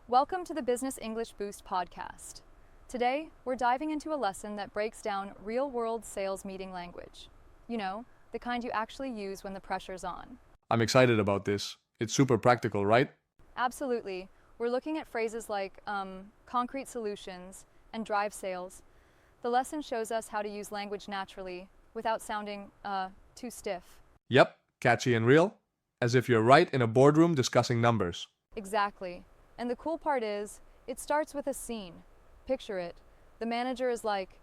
Welcome to the Business English Boost podcast. Today, we're diving into a lesson that breaks down real-world sales meeting language. You know, the kind you actually use when the pressure's on. I'm excited about this. It's super practical, right? Absolutely. We're looking at phrases like concrete solutions and drive sales. The lesson shows us how to use language naturally without sounding too stiff. Yep, catchy and real, as if you're right in a boardroom discussing numbers. Exactly. And the cool part is, it starts with a scene. Picture it. The manager is like,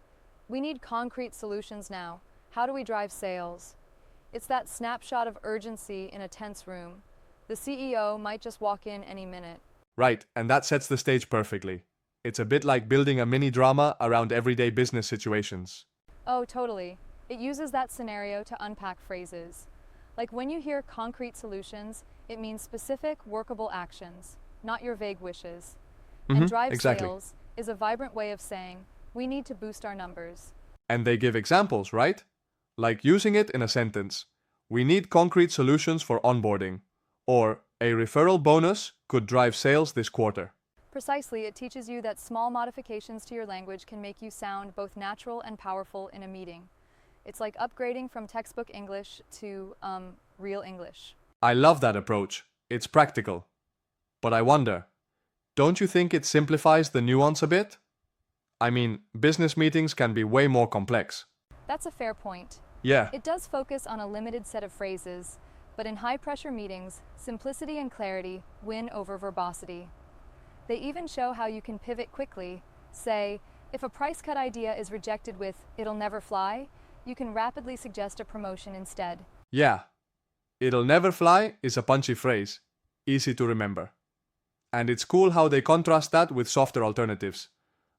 "We need concrete solutions now. How do we drive sales?" It's that snapshot of urgency in a tense room. The CEO might just walk in any minute. Right, and that sets the stage perfectly. It's a bit like building a mini drama around everyday business situations. Oh, totally. It uses that scenario to unpack phrases. Like when you hear concrete solutions, it means specific, workable actions, not your vague wishes. And drive exactly. sales is a vibrant way of saying, we need to boost our numbers. And they give examples, right? Like using it in a sentence. We need concrete solutions for onboarding. Or, a referral bonus could drive sales this quarter. Precisely, it teaches you that small modifications to your language can make you sound both natural and powerful in a meeting. It's like upgrading from textbook English to real English. I love that approach. It's practical. But I wonder, don't you think it simplifies the nuance a bit? I mean, business meetings can be way more complex. That's a fair point. Yeah, It does focus on a limited set of phrases, but in high-pressure meetings, simplicity and clarity win over verbosity. They even show how you can pivot quickly. Say, if a price cut idea is rejected with, "It'll never fly," you can rapidly suggest a promotion instead. yeah. It'll never fly is a punchy phrase, easy to remember. And it's cool how they contrast that with softer alternatives,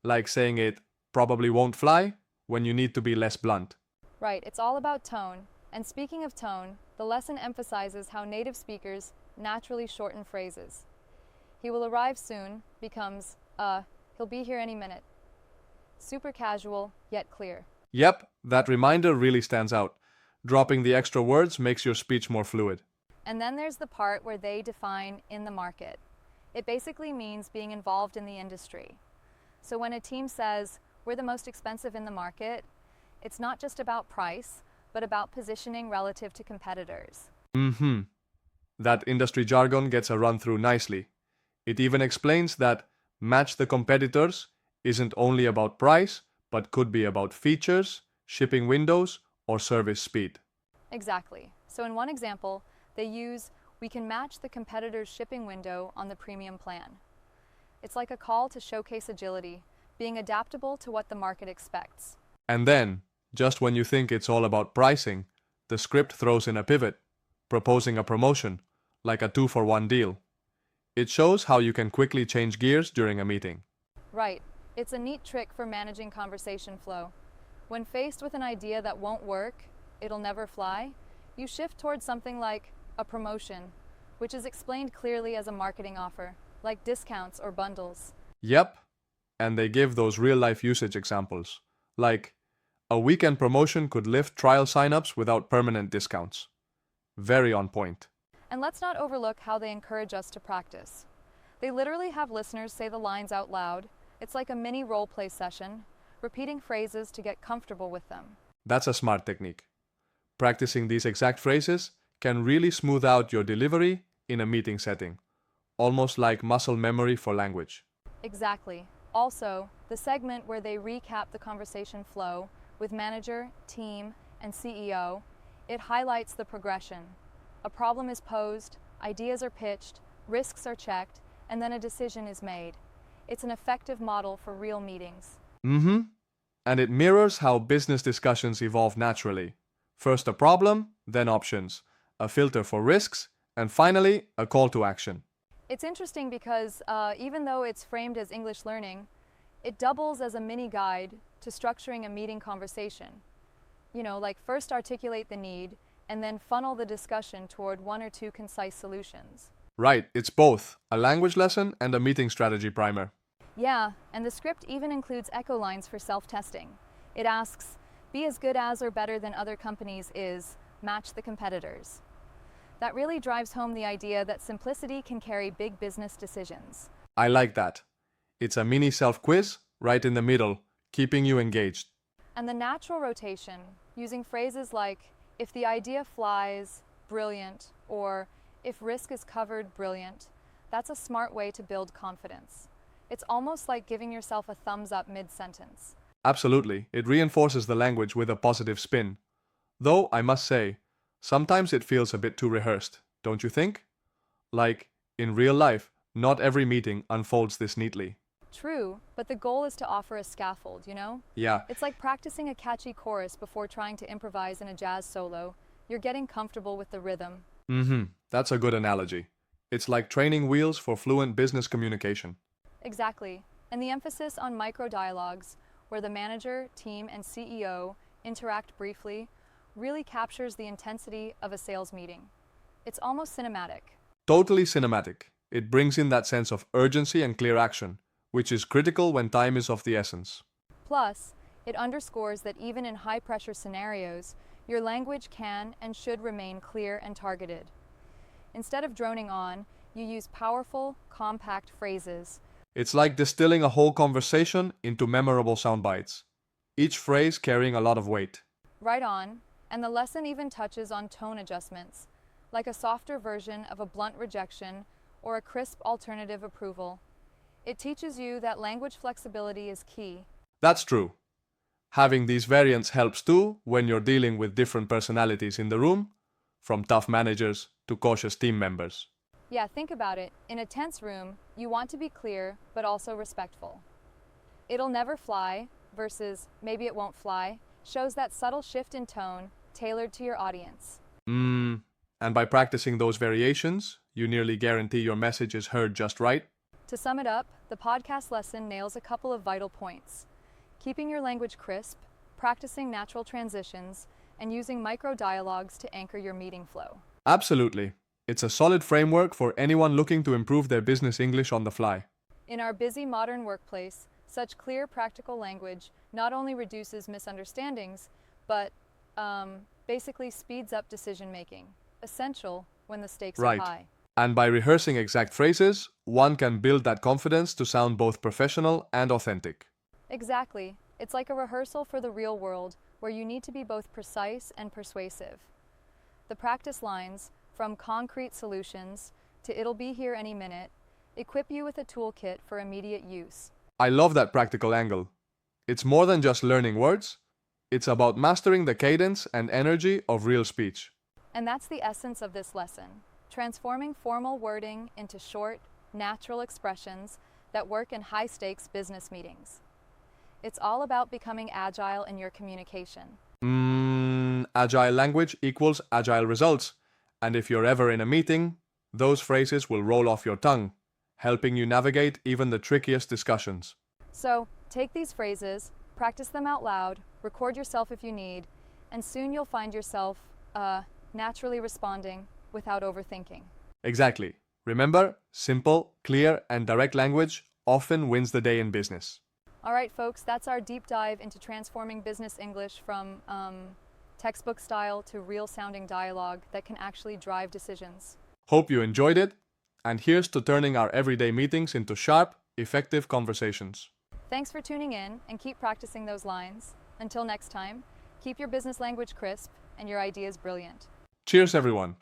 like saying it probably won't fly when you need to be less blunt. Right, it's all about tone. And speaking of tone, the lesson emphasizes how native speakers naturally shorten phrases. "He will arrive soon" becomes, "he'll be here any minute." Super casual, yet clear. Yep, that reminder really stands out. Dropping the extra words makes your speech more fluid. And then there's the part where they define "in the market." It basically means being involved in the industry. So when a team says, "We're the most expensive in the market," it's not just about price, but about positioning relative to competitors. That industry jargon gets a run through nicely. It even explains that match the competitors isn't only about price, but could be about features, shipping windows, or service speed. Exactly. So in one example, they use, "We can match the competitor's shipping window on the premium plan." It's like a call to showcase agility, being adaptable to what the market expects. And then, just when you think it's all about pricing, the script throws in a pivot, proposing a promotion, like a 2-for-1 deal. It shows how you can quickly change gears during a meeting. Right. It's a neat trick for managing conversation flow. When faced with an idea that won't work, "It'll never fly," you shift towards something like a promotion, which is explained clearly as a marketing offer, like discounts or bundles. Yep, and they give those real-life usage examples, like a weekend promotion could lift trial signups without permanent discounts. Very on point. And let's not overlook how they encourage us to practice. They literally have listeners say the lines out loud. It's like a mini role-play session, repeating phrases to get comfortable with them. That's a smart technique. Practicing these exact phrases can really smooth out your delivery in a meeting setting, almost like muscle memory for language. Exactly. Also, the segment where they recap the conversation flow with manager, team, and CEO, it highlights the progression. A problem is posed, ideas are pitched, risks are checked, and then a decision is made. It's an effective model for real meetings. And it mirrors how business discussions evolve naturally. First a problem, then options, a filter for risks, and finally, a call to action. It's interesting because even though it's framed as English learning, it doubles as a mini guide to structuring a meeting conversation. You know, like first articulate the need, and then funnel the discussion toward one or two concise solutions. Right, it's both a language lesson and a meeting strategy primer. Yeah, and the script even includes echo lines for self-testing. It asks, "Be as good as or better than other companies" is, "match the competitors." That really drives home the idea that simplicity can carry big business decisions. I like that. It's a mini self-quiz right in the middle, keeping you engaged. And the natural rotation, using phrases like, if the idea flies, brilliant, or if risk is covered, brilliant, that's a smart way to build confidence. It's almost like giving yourself a thumbs up mid-sentence. Absolutely, it reinforces the language with a positive spin. Though, I must say, sometimes it feels a bit too rehearsed, don't you think? Like, in real life, not every meeting unfolds this neatly. True, but the goal is to offer a scaffold, you know? Yeah, It's like practicing a catchy chorus before trying to improvise in a jazz solo. You're getting comfortable with the rhythm. that's a good analogy. It's like training wheels for fluent business communication. Exactly. And the emphasis on micro dialogues, where the manager, team, and CEO interact briefly, really captures the intensity of a sales meeting. It's almost cinematic. Totally cinematic. It brings in that sense of urgency and clear action, which is critical when time is of the essence. Plus, it underscores that even in high-pressure scenarios, your language can and should remain clear and targeted. Instead of droning on, you use powerful, compact phrases. It's like distilling a whole conversation into memorable sound bites, each phrase carrying a lot of weight. Right on, and the lesson even touches on tone adjustments, like a softer version of a blunt rejection or a crisp alternative approval. It teaches you that language flexibility is key. That's true. Having these variants helps too when you're dealing with different personalities in the room, from tough managers to cautious team members. Yeah, think about it. In a tense room, you want to be clear but also respectful. It'll never fly versus maybe it won't fly shows that subtle shift in tone tailored to your audience. And by practicing those variations, you nearly guarantee your message is heard just right. To sum it up, the podcast lesson nails a couple of vital points. Keeping your language crisp, practicing natural transitions, and using micro dialogues to anchor your meeting flow. Absolutely. It's a solid framework for anyone looking to improve their business English on the fly. In our busy modern workplace, such clear, practical language not only reduces misunderstandings, but basically speeds up decision making, essential when the stakes Right. are high. And by rehearsing exact phrases, one can build that confidence to sound both professional and authentic. Exactly. It's like a rehearsal for the real world where you need to be both precise and persuasive. The practice lines, from concrete solutions to it'll be here any minute, equip you with a toolkit for immediate use. I love that practical angle. It's more than just learning words, it's about mastering the cadence and energy of real speech. And that's the essence of this lesson, transforming formal wording into short, natural expressions that work in high-stakes business meetings. It's all about becoming agile in your communication. Agile language equals agile results. And if you're ever in a meeting, those phrases will roll off your tongue, helping you navigate even the trickiest discussions. So, take these phrases, practice them out loud, record yourself if you need, and soon you'll find yourself naturally responding without overthinking. Exactly. Remember, simple, clear, and direct language often wins the day in business. All right, folks, that's our deep dive into transforming business English from textbook style to real-sounding dialogue that can actually drive decisions. Hope you enjoyed it, and here's to turning our everyday meetings into sharp, effective conversations. Thanks for tuning in and keep practicing those lines. Until next time, keep your business language crisp and your ideas brilliant. Cheers, everyone!